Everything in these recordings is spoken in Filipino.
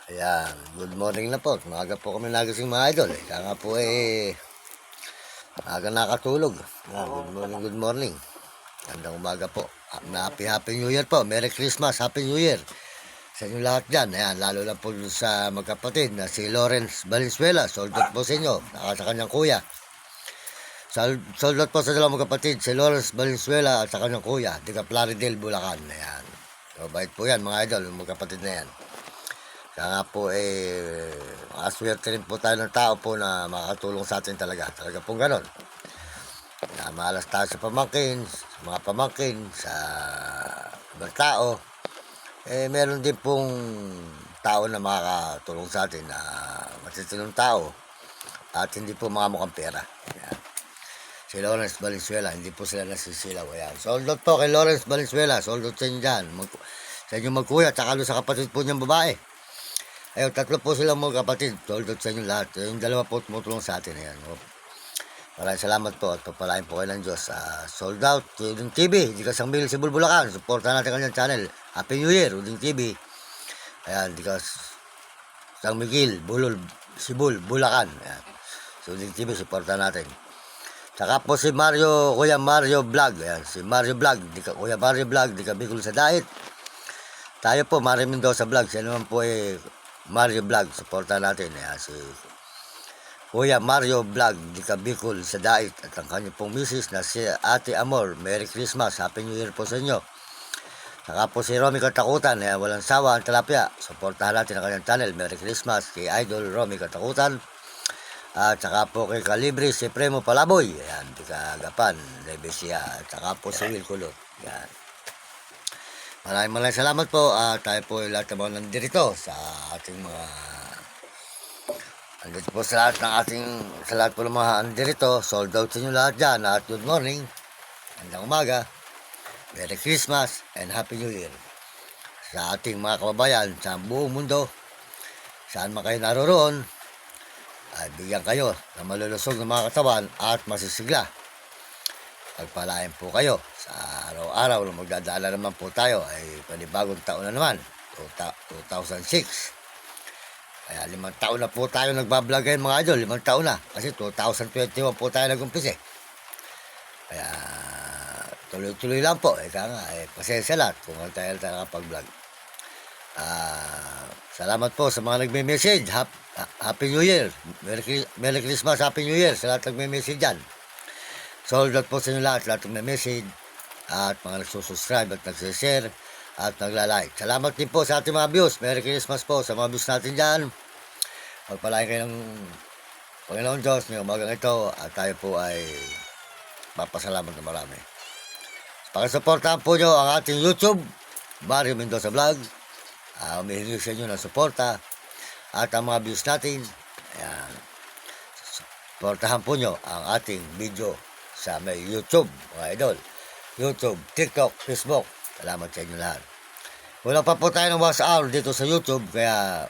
Ayan, good morning na po. Umaga po kami nagising mga idol. Kaya nga po aga nakatulog. Ayan, good morning. Gandang umaga po. Happy New Year po. Merry Christmas, Happy New Year. Sa inyo lahat dyan. Ayan, lalo na po sa magkapatid na si Lawrence Valenzuela. Soldot po sa inyo. Sa kanyang kuya. Soldot po sa dalawang magkapatid. Si Lawrence Valenzuela at sa kanyang kuya. Diga Plaridel, Bulacan. Ayan. So, bait po yan mga idol. Yung magkapatid na yan. Kaya nga po makaswerte rin po tayo ng tao po na makakatulong sa atin talaga. Talaga pong ganon. Na malas tayo sa pamangkin, sa mga pamangkin, sa ibang tao. Meron din pong tao na makakatulong sa atin na matitinong tao at hindi po mga mukhang pera. Ayan. Si Lawrence Valenzuela, hindi po sila nasisilaw. Ayan. Soldot po kay Lawrence Valenzuela. Soldot sa inyo dyan. Sa inyo magkuya, tsaka sa kapatid po niyang babae. Ayun, tatlo po silang mga kapatid. Soldot sa inyo lahat. Yung dalawa po tumutulong sa atin. Ayan. Maraming salamat po at papalain po kayo ng Diyos. Sold out, Uding TV. Di ka Sangbil, Sibul, Bulacan. Supportan natin kanyang channel. Happy New Year, Uding TV. Ayan, di ka San Miguel, Bulol, Sibul, Bulacan. Ayan. So, Uding TV, supportan natin. Saka po si Kuya Mario Vlog. Ayan, si Mario Vlog. Kuya Mario Vlog, di ka Bicol sa Diet. Tayo po, Mario Mendoza Vlog. Siya naman po Mario Vlog, supportan natin. Ayan, si Kuya Mario Vlog, di ka Bicol sa Dait. At ang kanyang pong misis na si Ate Amor. Merry Christmas, Happy New Year po sa inyo. Saka po si Romy Katakutan, walang sawa ang talapya. Supportahan natin ang kanyang channel. Merry Christmas kay Idol Romy Katakutan. At saka po kay Kalibre, si Premo Palaboy. Ayan, di ka Gapan, Lebesia. At saka po si Will Kulot. Ayan. Maraming salamat po. Tayo po lahat ng mga nandirito sa ating mga andito po sa lahat po ng mga andirito. Sold out sa inyo lahat dyan. At good morning. Magandang umaga. Merry Christmas and Happy New Year. Sa ating mga kababayan sa buong mundo. Saan man kayo naroroon, ay bigyan kayo ng malulusog ng mga katawan at masisigla. Pagpalain po kayo sa araw-araw na magdadala naman po tayo ay panibagong taon na naman. 2006. Kaya 5 taon na po tayo nagbablog ngayon mga idol. 5 taon na. Kasi 2021 po tayo nag-umpisa. Kaya tuloy-tuloy lang po. Kaya nga, pasensya lahat kung ano tayo nakapag-vlog. Salamat po sa mga nagme-message. Happy New Year. Merry Christmas, Happy New Year sa lahat nagme-message dyan. Sold out po sa inyo lahat nagme-message at mga nagsusubscribe at nagsishare at nagla-like. Salamat din po sa ating mga views. Merry Christmas po sa mga views natin dyan. Pagpalain kayo ng Panginoon Diyos ngayong umagang ito at tayo po ay papasalamat na marami. Pakisuportahan po nyo ang ating YouTube, Mario Mendoza Vlog. Humihingi sa inyo ng suporta at ang mga views natin. Ayan. Suportahan po nyo ang ating video sa may YouTube, mga idol. YouTube, TikTok, Facebook. Salamat sa inyo lahat. Wala pa po tayo ng 1 hour dito sa YouTube, kaya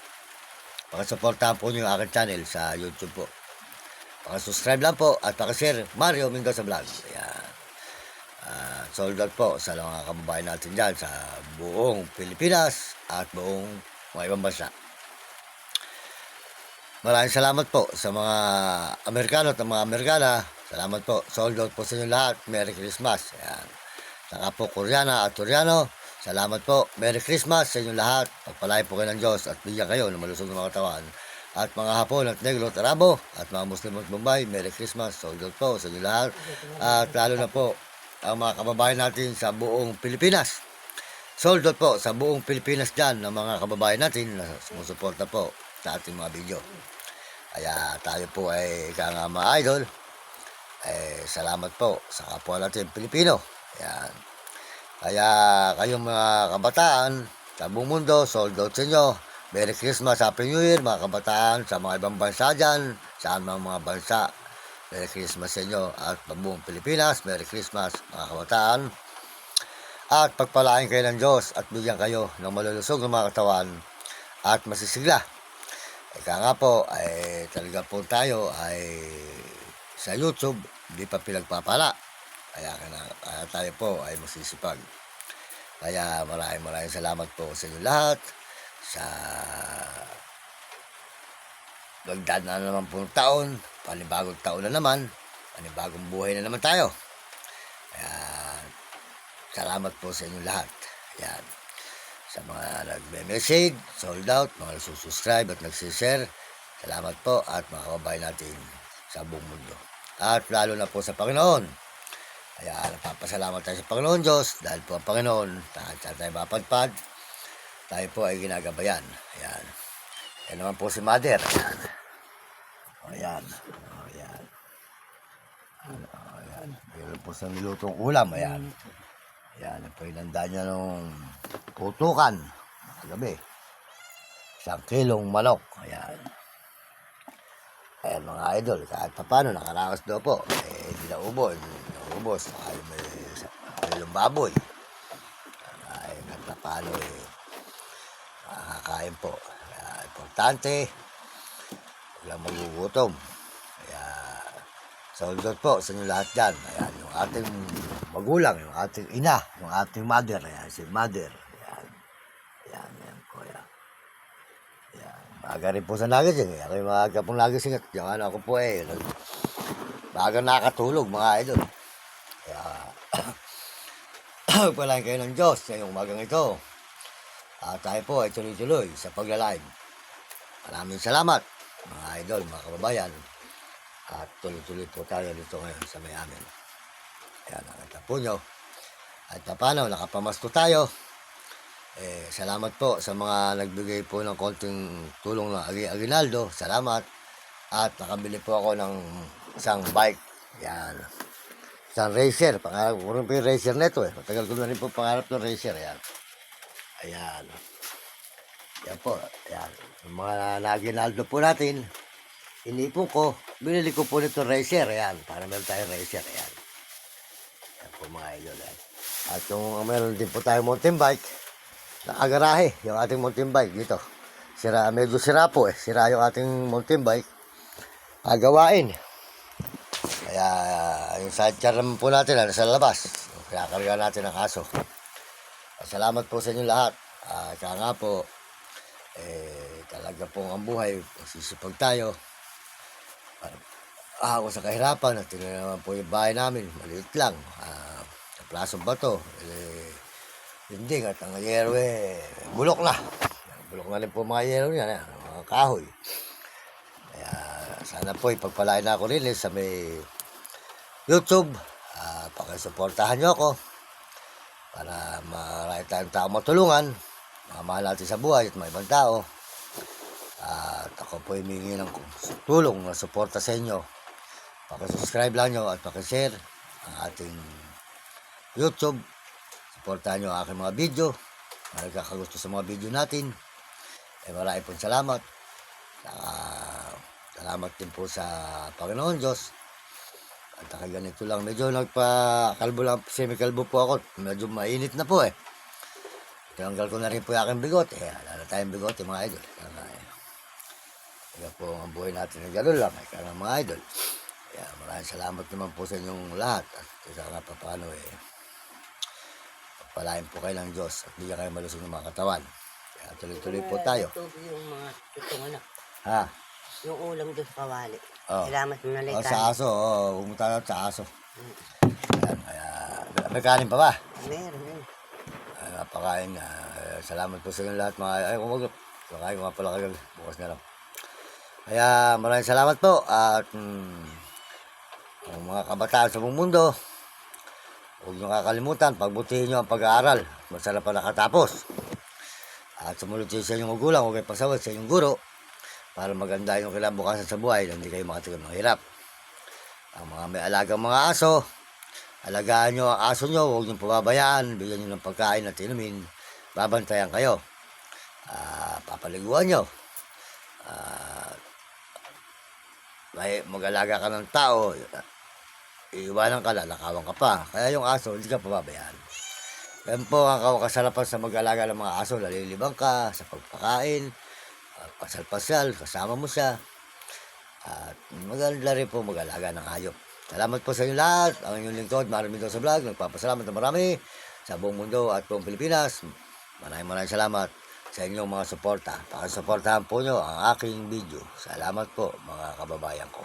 pakisuportahan po nyo yung aking channel sa YouTube po. Pakisubscribe lang po at pakishare Mario Mendoza Vlog. Ayan. Sold out po sa mga kababayan natin dyan sa buong Pilipinas at buong mga ibang bansa. Maraming salamat po sa mga Amerikano at mga Amerikana. Salamat po. Sold out po sa inyo lahat. Merry Christmas. Ayan. Saka po Koreana at Koreano. Salamat po. Merry Christmas sa inyo lahat. Pagpalain po kayo ng Diyos at bigyan kayo ng malusog ng mga katawan. At mga Hapon at Negro at Arabo at mga Muslim at Bombay, Merry Christmas. Sold out po sa inyo lahat. At lalo na po ang mga kababayan natin sa buong Pilipinas. Sold out po sa buong Pilipinas dyan ng mga kababayan natin na sumusuporta po sa ating mga video. Kaya tayo po ay mga idol. Salamat po sa kapwa natin Pilipino. Ayan. Kaya kayong mga kabataan sa buong mundo, sold out sa inyo. Merry Christmas, Happy New Year mga kabataan sa mga ibang bansa dyan, saan mga bansa. Merry Christmas sa inyo at buong Pilipinas. Merry Christmas mga kabataan. At pagpalain kayo ng Diyos at bigyan kayo ng malulusog ng mga katawan at masisigla. Kaya nga po, talaga po tayo ay sa YouTube, hindi pa pinagpapala. Kaya tayo po ay masisipag. Kaya maraming salamat po sa inyo lahat sa Magdaan na naman po ng taon, panibagong taon na naman, panibagong buhay na naman tayo. Kaya, salamat po sa inyong lahat. Yan. Sa mga nagme-message, sold out, mga nagsusubscribe at nagsishare, salamat po at mga kababayan natin sa buong mundo. At lalo na po sa Panginoon. Kaya nagpapasalamat tayo sa Panginoon Diyos dahil po ang Panginoon, saan tayo mapadpad, tayo po ay ginagabayan. Ayan. Yan naman po si Mother. Ayan. Ayan. Ayan. Ayan. Meron po sa nilutong ulam. Ayan. Ayan. Yan po inanda niya nung putukan. Gabi. 1 kilong manok. Ayan. Ayan mga idol. Kahit pa paano nakaraos daw po. Hindi na ubos. Ubos. Ay may 1 kilong baboy. Ay kahit pa paano makakain po. Kaya importante. Walang magugutom. Kaya saudot po sa inyo lahat dyan. Ayan, yung ating magulang, yung ating ina, yung ating mother. Ayan, si mother. Ayan. Ayan, ayan po. Ayan. Ayan. Maaga rin po sa nagising. Ako yung maaga pong nagising. At yung ano ako po maaga nakatulog mga idol. Kaya palain kayo ng Diyos sa yung umagang ito. At tayo po ay tuloy-tuloy sa paglalive. Maraming salamat mga idol, mga kababayan. At tuloy-tuloy po tayo dito ngayon sa may amin. Ayan, nakita po nyo. At paano, nakapamasko tayo. Salamat po sa mga nagbigay po ng konting tulong ng aginaldo. Salamat. At nakabili po ako ng isang bike. Ayan. Isang racer. Pangarap ko rin po yung racer neto Matagal ko na rin po pangarap ng racer. Ayan. Ayan. Ayan po. Ayan. Yung mga naginaldo po natin, inipon ko, binili ko po nito racer. Ayan. Para meron tayong racer. Ayan. Ayan po mga idol. Ayan. At yung meron din po tayong mountain bike, nakagarahe yung ating mountain bike dito. Medyo sira po Sira yung ating mountain bike. Gawain. Kaya yung sidecar naman po natin nasa labas. Kinakarga natin ang aso. Salamat po sa inyo lahat. Kaya nga po, talaga pong ang buhay, sisipag tayo. Ako sa kahirapan, at tingnan naman po yung bahay namin, maliit lang. Sa plasong bato, hindi at ang yero bulok na. Bulok na rin po mga yero niya, mga kahoy. Kaya sana po ipagpalain na ako rin sa may YouTube. Pakisuportahan nyo ako para marami tayong tao matulungan, mamahal natin sa buhay at may ibang tao. At ako po humingi ng tulong na suporta sa inyo. Pakisubscribe lang nyo at pakishare ang ating YouTube. Suportahan nyo ang aking mga video. Nagkakagusto sa mga video natin. Marami pong salamat. Salamat din po sa Panginoon Diyos. At ganito lang, medyo nagpa-kalbo lang, semi-kalbo po ako. Medyo mainit na po Tinanggal ko na rin po yung aking bigote. Wala na tayong bigote mga idol. Kaya po ang buhay natin ng gano'n lang. Kaya mga idol. Kaya maraming salamat naman po sa inyong lahat. At sana pa paano pagpalain po kayo ng Diyos. At bigyan kayo malusog ng mga katawan. Kaya tuloy-tuloy po tayo. Yung mga tutong anak. Ha? Yung ulam doon sa kawali. Oh. Salamat mo na lang. Sa aso. Pumunta na sa aso. Ayan, kaya may kanin pa ba? Meron. Napakain. Salamat po sa inyo lahat mga kumagod. Kakain ko nga pala kagad. Bukas na lang. Kaya maraming salamat po. At ang mga kabataan sa buong mundo, huwag nyo kakalimutan. Pagbutihin nyo ang pag-aaral. Masarap pa nakatapos. At sumunod sa inyong magulang. Huwag kayo pasawad sa inyong guro. Para maganda yung kinabukasan sa buhay. Hindi kayo makatigil ng hirap. Ang mga may alagang mga aso, alagaan nyo ang aso nyo, huwag nyo pababayaan, bigyan nyo ng pagkain at inumin, babantayan kayo, papaliguan nyo, may mag-alaga ka ng tao, iiwanan ka, lalakawan ka pa, kaya yung aso, hindi ka pababayaan. Yan po ang kasalapan sa mag-alaga ng mga aso, lalilibang ka sa pagpakain, pasal-pasal, kasama mo siya, at maganda rin po mag-alaga ng hayop. Salamat po sa inyo lahat. Ang inyong lingkod, Marami daw sa vlog. Nagpapasalamat na marami sa buong mundo at buong Pilipinas. Maraming salamat sa inyong mga suporta. Pakisuportahan po nyo ang aking video. Salamat po mga kababayan ko.